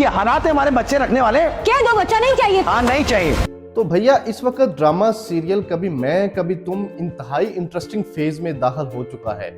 ये हालात है हमारे बच्चे रखने वाले। क्या दो बच्चा नहीं चाहिए? हाँ नहीं चाहिए। तो भैया इस वक्त ड्रामा सीरियल कभी मैं कभी तुम इंतहाई इंटरेस्टिंग फेज में दाखिल हो चुका है,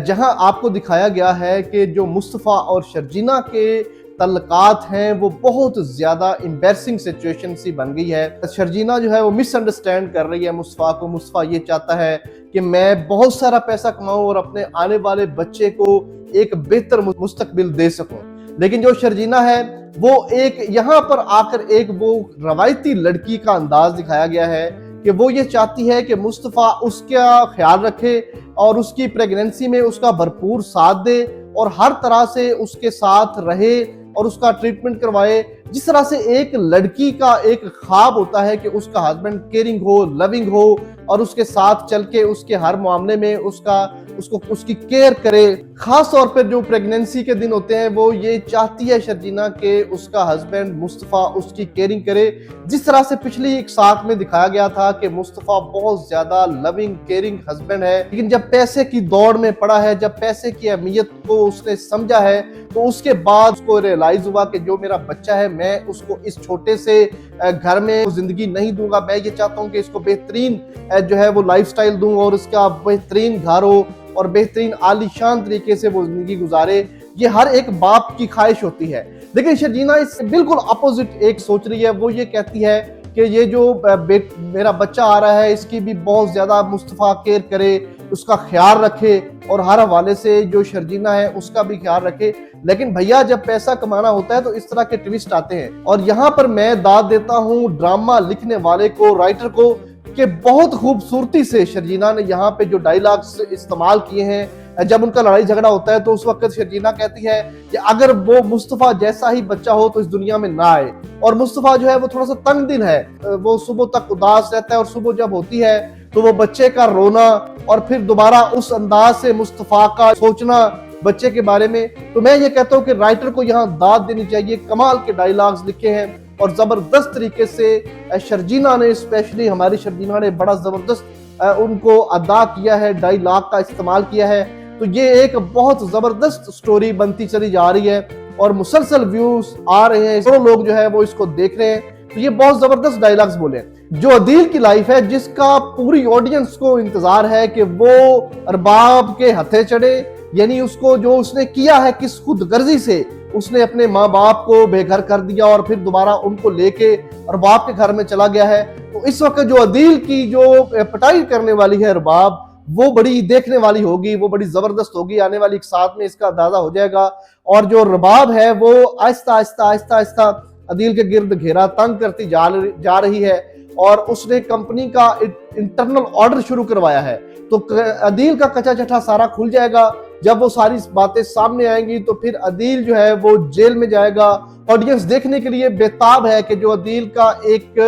जहां आपको दिखाया गया है कि जो मुस्तफ़ा और शर्जीना के तल्लकात हैं वो बहुत ज्यादा एम्बैरसिंग सिचुएशन सी बन गई है। शर्जीना जो है वो मिसअंडरस्टैंड कर रही है मुस्तफ़ा को। मुस्तफ़ा ये चाहता है कि मैं बहुत सारा पैसा कमाऊं और अपने आने वाले बच्चे को एक बेहतर मुस्तकबिल दे सकूं, लेकिन जो शर्जीना है वो एक यहाँ पर आकर एक वो रवायती लड़की का अंदाज दिखाया गया है कि वो ये चाहती है कि मुस्तफ़ा उसका ख्याल रखे और उसकी प्रेगनेंसी में उसका भरपूर साथ दे और हर तरह से उसके साथ रहे और उसका ट्रीटमेंट करवाए। जिस तरह से एक लड़की का एक ख्वाब होता है कि उसका हस्बैंड केयरिंग हो, लविंग हो और उसके साथ चल के उसके हर मामले में उसकी केयर करे। खास तौर पर जो प्रेगनेंसी के दिन होते हैं वो ये चाहती है शर्जीना कि उसका हस्बैंड मुस्तफ़ा उसकी केयरिंग करे। जिस तरह से पिछली एक साथ में दिखाया गया था कि मुस्तफ़ा बहुत ज्यादा लविंग केयरिंग हस्बैंड है, लेकिन जब पैसे की दौड़ में पड़ा है, जब पैसे की अहमियत को उसने समझा है, तो उसके बाद उसको रियलाइज हुआ कि जो मेरा बच्चा है मैं उसको इस छोटे से घर में जिंदगी नहीं दूंगा। मैं ये चाहता हूँ कि इसको बेहतरीन जो है वो लाइफस्टाइल दूं और उसका बेहतरीन घर हो और बेहतरीन आलीशान तरीके से वो जिंदगी गुजारे। ये हर एक बाप की ख्वाहिश होती है, लेकिन शर्जीना इससे बिल्कुल अपोजिट एक सोच रही है। वो ये कहती है कि ये जो मेरा बच्चा आ रहा है इसकी भी बहुत ज्यादा मुस्तफ़ा केयर करे, उसका ख्याल रखे और हर हवाले से जो शर्जीना है उसका भी ख्याल रखे। लेकिन भैया जब पैसा कमाना होता है तो इस तरह के ट्विस्ट आते हैं और यहाँ पर मैं दाद देता हूँ ड्रामा लिखने वाले को, राइटर को, कि बहुत खूबसूरती से शर्जीना ने यहाँ पे जो डायलॉग्स इस्तेमाल किए हैं। जब उनका लड़ाई झगड़ा होता है तो उस वक्त शर्जीना कहती है कि अगर वो मुस्तफ़ा जैसा ही बच्चा हो तो इस दुनिया में ना आए। और मुस्तफ़ा जो है वो थोड़ा सा तंग दिल है, वो सुबह तक उदास रहता है और सुबह जब होती है तो वो बच्चे का रोना और फिर दोबारा उस अंदाज से मुस्तफ़ा का सोचना बच्चे के बारे में। तो मैं ये कहता हूँ कि राइटर को यहाँ दाद देनी चाहिए। कमाल के डायलॉग्स लिखे हैं और जबरदस्त तरीके से शर्जीना ने, स्पेशली हमारी शर्जीना ने बड़ा जबरदस्त उनको अदा किया है, डायलॉग का इस्तेमाल किया है। तो ये एक बहुत जबरदस्त स्टोरी बनती चली जा रही है और मुसलसल व्यूज आ रहे हैं, जो लोग जो है वो इसको देख रहे हैं। तो ये बहुत जबरदस्त डायलॉग्स बोले। जो अदील की लाइफ है जिसका पूरी ऑडियंस को इंतजार है कि वो अरबाब के हथे चढ़े, यानी उसको जो उसने किया है किस खुदगर्जी से उसने अपने माँ बाप को बेघर कर दिया और फिर दोबारा उनको लेके अरबाब के घर में चला गया है। तो इस वक्त जो अदील की जो पिटाई करने वाली है अरबाब, वो बड़ी देखने वाली होगी, वो बड़ी जबरदस्त होगी। आने वाली एक साथ में इसका अंदाजा हो जाएगा। और जो रबाब है वो आहिस्ता आहिस्ता आहिस्ता आहिस्ता अदील के गिर्द घेरा तंग करती जा रही है और उसने कंपनी का इंटरनल ऑर्डर शुरू करवाया है। तो अदील का कच्चा चट्टा सारा खुल जाएगा। जब वो सारी बातें सामने आएंगी तो फिर अदील जो है वो जेल में जाएगा। ऑडियंस देखने के लिए बेताब है कि जो अदील का एक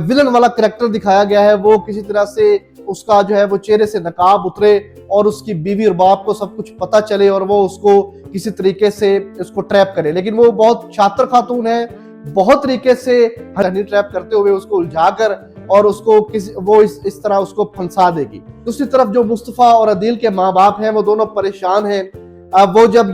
विलन वाला करैक्टर दिखाया गया है वो किसी तरह से उसका जो है वो चेहरे से नकाब उतरे और उसकी बीवी और बाप को सब कुछ पता चले और वो उसको किसी तरीके से उसको ट्रैप करे। लेकिन वो बहुत शातिर खातून है, बहुत तरीके से हनी ट्रैप करते हुए उसको उलझाकर और उसको इस तरह उसको फंसा देगी। दूसरी तरफ जो मुस्तफ़ा और अदील के माँ बाप हैं वो दोनों परेशान हैं। वो जब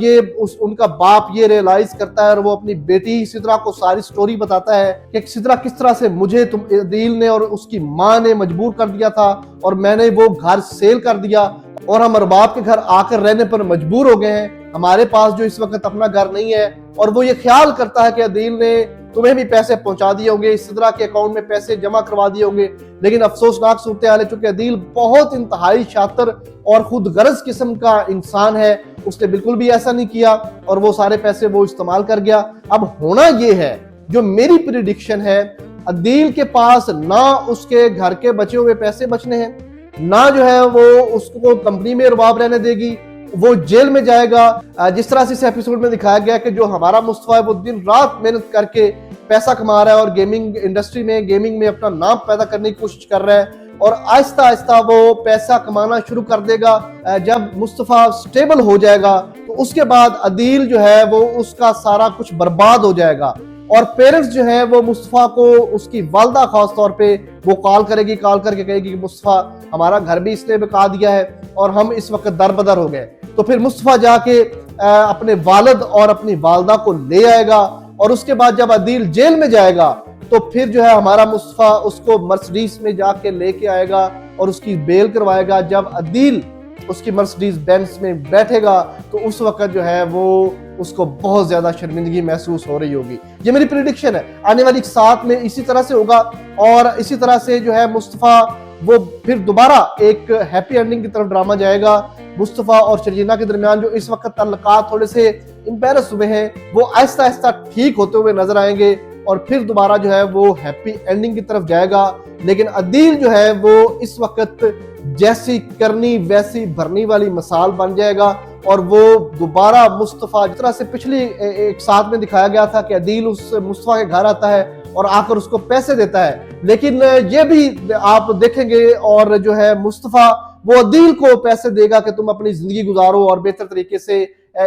उनका बाप ये रियलाइज करता है और वो अपनी बेटी सिद्रा को सारी स्टोरी बताता है कि सिद्रा किस तरह से मुझे अदील ने और उसकी माँ ने मजबूर कर दिया था और मैंने वो घर सेल कर दिया और हम अरबाब के घर आकर रहने पर मजबूर हो गए हैं। हमारे पास जो इस वक्त अपना घर नहीं है। और वो ये ख्याल करता है कि अदील ने तुम्हें भी पैसे पहुंचा दिए होंगे, सिद्रा के अकाउंट में पैसे जमा करवा दिए होंगे। लेकिन अफसोसनाक सूरत हाल है, चूंकि अदील बहुत इंतहाई शातिर और खुदगर्ज किस्म का इंसान है, उसने बिल्कुल भी ऐसा नहीं किया और वो सारे पैसे वो इस्तेमाल कर गया। अब होना ये है, जो मेरी प्रिडिक्शन है, अदील के पास ना उसके घर के बचे हुए पैसे बचने हैं, ना जो है वो उसको कंपनी में रुबाब रहने देगी, वो जेल में जाएगा। जिस तरह से इस एपिसोड में दिखाया गया कि जो हमारा मुस्तफ़ा है वो दिन रात मेहनत करके पैसा कमा रहा है और गेमिंग इंडस्ट्री में, गेमिंग में अपना नाम पैदा करने की कोशिश कर रहा है और आहिस्ता आहिस्ता वो पैसा कमाना शुरू कर देगा। जब मुस्तफ़ा स्टेबल हो जाएगा तो उसके बाद अदील जो है वो उसका सारा कुछ बर्बाद हो जाएगा और पेरेंट्स जो है वो मुस्तफ़ा को, उसकी वालदा खास तौर पे वो कॉल करके कहेगी कि मुस्तफ़ा हमारा घर भी इसने बिका दिया है और हम इस वक्त दरबदर हो गए। तो फिर मुस्तफ़ा जाके अपने वालिद और अपनी वालदा को ले आएगा और उसके बाद जब अदील जेल में जाएगा तो फिर जो है हमारा मुस्तफा उसको मर्सिडीज में जाके लेके आएगा और उसकी बेल करवाएगा। जब अदील उसकी मर्सिडीज बेंज में बैठेगा तो उस वक्त जो है वो उसको बहुत ज्यादा शर्मिंदगी महसूस हो रही होगी। ये मेरी प्रिडिक्शन है, आने वाली साथ में इसी तरह से होगा और इसी तरह से जो है मुस्तफा वो फिर दोबारा एक हैप्पी एंडिंग की तरफ ड्रामा जाएगा। मुस्तफा और शर्जीना के दरमियान जो इस वक्त ताल्लुकात थोड़े से एम्बैरस हुए हैं वो आहिस्ता आहिस्ता ठीक होते हुए नजर आएंगे और फिर दोबारा जो है वो हैप्पी एंडिंग की तरफ जाएगा। लेकिन अदील जो है वो इस वक्त जैसी करनी वैसी भरनी वाली मिसाल बन जाएगा और वो दोबारा मुस्तफा जिस तरह से पिछली एक साथ में दिखाया गया था कि अदील उस मुस्तफा के घर आता है और आकर उसको पैसे देता है, लेकिन ये भी आप देखेंगे और जो है मुस्तफा वो अदील को पैसे देगा कि तुम अपनी जिंदगी गुजारो और बेहतर तरीके से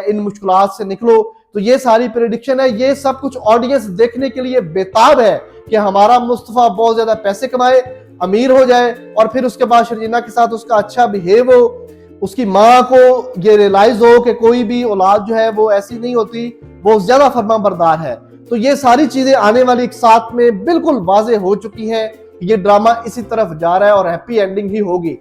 इन मुश्किलात से निकलो। तो ये सारी प्रेडिक्शन है, ये सब कुछ ऑडियंस देखने के लिए बेताब है कि हमारा मुस्तफा बहुत ज्यादा पैसे कमाए, अमीर हो जाए और फिर उसके बाद शर्जीना के साथ उसका अच्छा बिहेव हो, उसकी माँ को ये रियलाइज हो कि कोई भी औलाद जो है वो ऐसी नहीं होती, वो ज्यादा फरमाबरदार है। तो ये सारी चीजें आने वाली एक साथ में बिल्कुल वाजे हो चुकी हैं। ये ड्रामा इसी तरफ जा रहा है और हैप्पी एंडिंग ही होगी।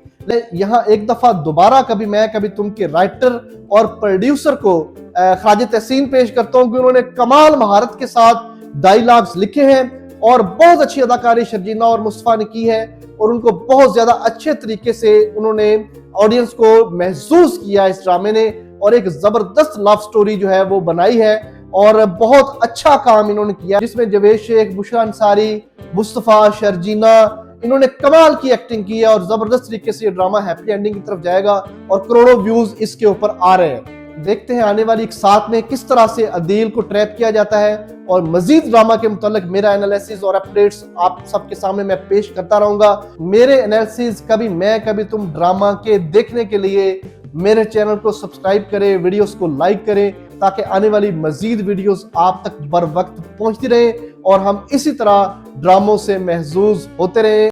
यहाँ एक दफा दोबारा कभी मैं कभी तुम के राइटर और प्रोड्यूसर को ख्वाजा तहसीन पेश करता हूँ कि उन्होंने कमाल महारत के साथ डायलॉग्स लिखे हैं और बहुत अच्छी अदाकारी शर्जीना और मुस्तफा ने की है और उनको बहुत ज्यादा अच्छे तरीके से उन्होंने ऑडियंस को महसूस किया इस ड्रामे ने और एक जबरदस्त लव स्टोरी जो है वो बनाई है और बहुत अच्छा काम इन्होंने किया जिसमें जवेद शेख, बुशरा अंसारी, मुस्तफा, शर्जीना इन्होंने कमाल की एक्टिंग की है और जबरदस्त तरीके से ये ड्रामा हैप्पी एंडिंग की तरफ जाएगा और करोड़ों व्यूज इसके ऊपर आ रहे हैं। देखते हैं आने वाली एक साथ में किस तरह से अदील को ट्रैप किया जाता है और मजीद ड्रामा के मुतालिक मेरा एनालिसिस और अपडेट्स आप सबके सामने मैं पेश करता रहूंगा। मेरे एनालिसिस कभी मैं कभी तुम ड्रामा के देखने के लिए मेरे चैनल को सब्सक्राइब करें, वीडियोस को लाइक करें ताकि आने वाली मजीद वीडियोस आप तक बर वक्त पहुंचती रहे और हम इसी तरह ड्रामों से महजूज होते रहे।